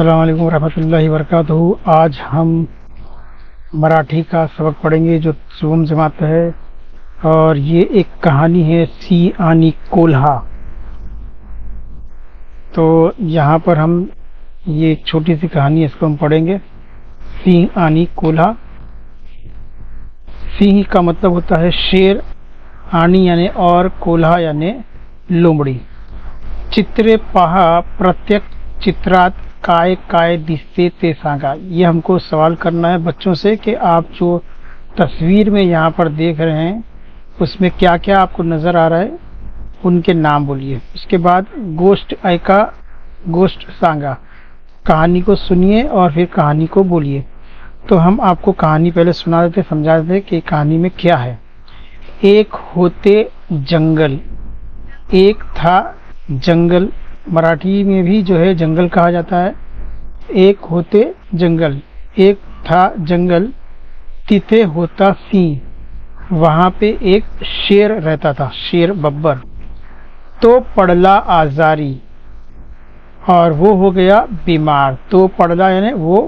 अस्सलाम वालेकुम रहमतुल्लाहि वबरकातुहू। आज हम मराठी का सबक पढ़ेंगे जो शुभम जमात है, और ये एक कहानी है सी आनी कोल्हा। तो यहाँ पर हम ये एक छोटी सी कहानी है, इसको हम पढ़ेंगे। सिंह आनी कोल्हा। सिंह का मतलब होता है शेर, आनी यानी और, कोल्हा यानी लोमड़ी। चित्रे पहा प्रत्येक चित्रात काय काय दिसते ते सांगा। ये हमको सवाल करना है बच्चों से कि आप जो तस्वीर में यहाँ पर देख रहे हैं उसमें क्या क्या आपको नजर आ रहा है, उनके नाम बोलिए। उसके बाद गोष्ट ऐका गोष्ट सांगा, कहानी को सुनिए और फिर कहानी को बोलिए। तो हम आपको कहानी पहले सुना देते, समझा देते कि कहानी में क्या है। एक होते जंगल, एक था जंगल, मराठी में भी जो है जंगल कहा जाता है। एक होते जंगल, एक था जंगल, तिथे होता सिंह, वहां पे एक शेर रहता था, शेर बब्बर। तो पड़ला आजारी, और वो हो गया बीमार। तो पड़ला यानी वो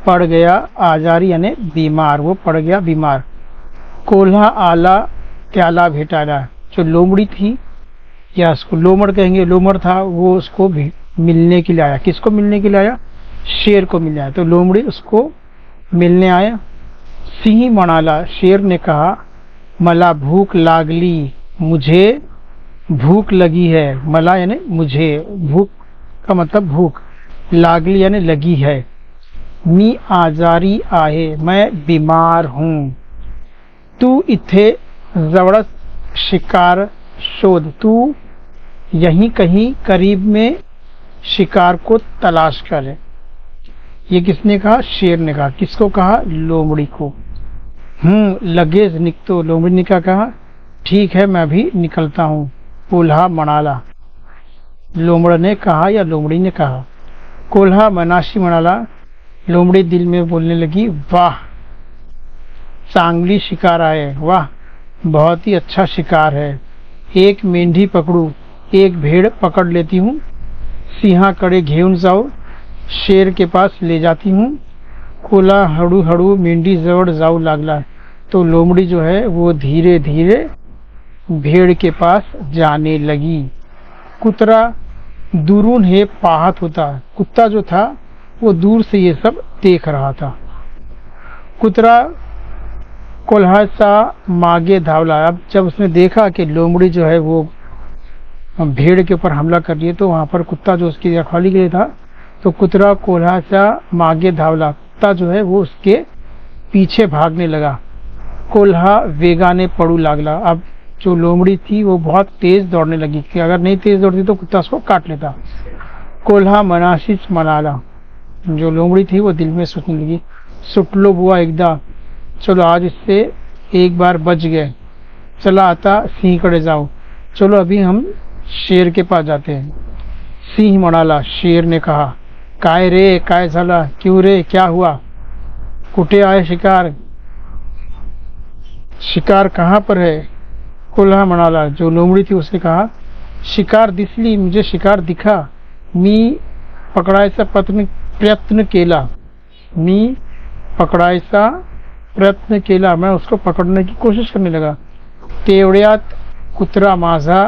पड़ गया, आजारी यानी बीमार, वो पड़ गया बीमार। कोल्हा आला त्याला भेटाला, जो लोमड़ी थी या उसको लोमड़ कहेंगे, लोमड़ था, वो उसको भी मिलने के लिए आया। किसको मिलने के लिए आया? शेर को मिलने आया। तो लोमड़ी उसको मिलने आया। सिंह मनाला, शेर ने कहा, मला भूख लागली, मुझे भूख लगी है। मला यानी मुझे, भूख का मतलब भूख, लागली यानी लगी है। मी आजारी आहे, मैं बीमार हूं। तू इथे जवळ शिकार शोध, तू यहीं कहीं करीब में शिकार को तलाश करे। ये किसने कहा? शेर ने कहा। किसको कहा? लोमड़ी को। लगेज निकतो, लोमड़ी ने क्या कहा? ठीक है मैं भी निकलता हूँ। कोल्हा मनाला, लोमड़ ने कहा या लोमड़ी ने कहा। कोल्हा मनाशी मनाला, लोमड़ी दिल में बोलने लगी, वाह चांगली शिकार आए, वाह बहुत ही अच्छा शिकार है। एक मेंढी पकड़ू, एक भेड़ पकड़ लेती हूँ। सिंहा कडे घेऊन जाओ, शेर के पास ले जाती हूँ। कोल्हा हड़ू हड़ू मेंढी जवळ जाऊ लागला। तो लोमड़ी जो है वो धीरे धीरे भेड़ के पास जाने लगी। कुतरा दूरून हे पाहत होता, कुत्ता जो था वो दूर से ये सब देख रहा था। कुतरा कोल्हाचा मागे धावला। अब जब उसने देखा कि लोमड़ी जो है वो भेड़ के ऊपर हमला कर रही है, तो वहां पर कुत्ता जो उसकी रखवाली के लिए था, तो कुतरा कोल्हाचा मागे धावला, कुत्ता जो है वो उसके पीछे भागने लगा। कोल्हा वेगाने पड़ू लागला। अब जो लोमड़ी थी वो बहुत तेज दौड़ने लगी कि अगर नहीं तेज दौड़ती तो कुत्ता उसको काट लेता। कोल्हा मनाशीच मनाला, जो लोमड़ी थी वो दिल में सोचने लगी, सुटलो बुआ एकदा, चलो आज इससे एक बार बच गए। चला आता सिंह कड़े जाओ, चलो अभी हम शेर के पास जाते हैं। सिंह मनाला, शेर ने कहा, काय रे काय झाला, क्यों रे क्या हुआ? कुटे आए शिकार, शिकार कहाँ पर है? कोल्हा मनाला, जो लोमड़ी थी उसने कहा, शिकार दिसली, मुझे शिकार दिखा। मी पकड़ायचा प्रयत्न केला, मी पकड़ायचा प्रयत्न केला, मैं उसको पकड़ने की कोशिश करने लगा। तेवढ्यात कुत्रा माझा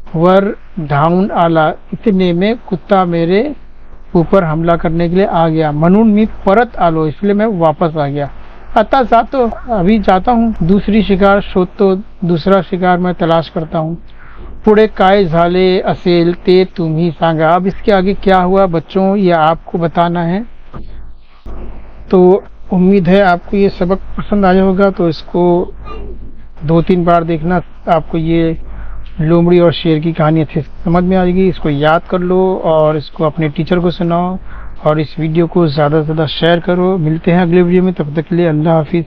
वर धावून आला, इतने में कुत्ता मेरे ऊपर हमला करने के लिए आ गया। म्हणून मी परत आलो, इसलिए मैं वापस आ गया। आता जातो, अभी जाता हूँ, दूसरी शिकार शोधतो, दूसरा शिकार मैं तलाश करता हूँ। पुढे काय झाले असेल ते तुम्ही सांगा। अब इसके आगे क्या हुआ बच्चों, ये आपको बताना है। तो उम्मीद है आपको ये सबक पसंद आया होगा। तो इसको 2-3 बार देखना, आपको ये लोमड़ी और शेर की कहानी अच्छे से समझ में आएगी। इसको याद कर लो और इसको अपने टीचर को सुनाओ, और इस वीडियो को ज़्यादा से ज़्यादा शेयर करो। मिलते हैं अगले वीडियो में, तब तक के लिए अल्लाह हाफिज़।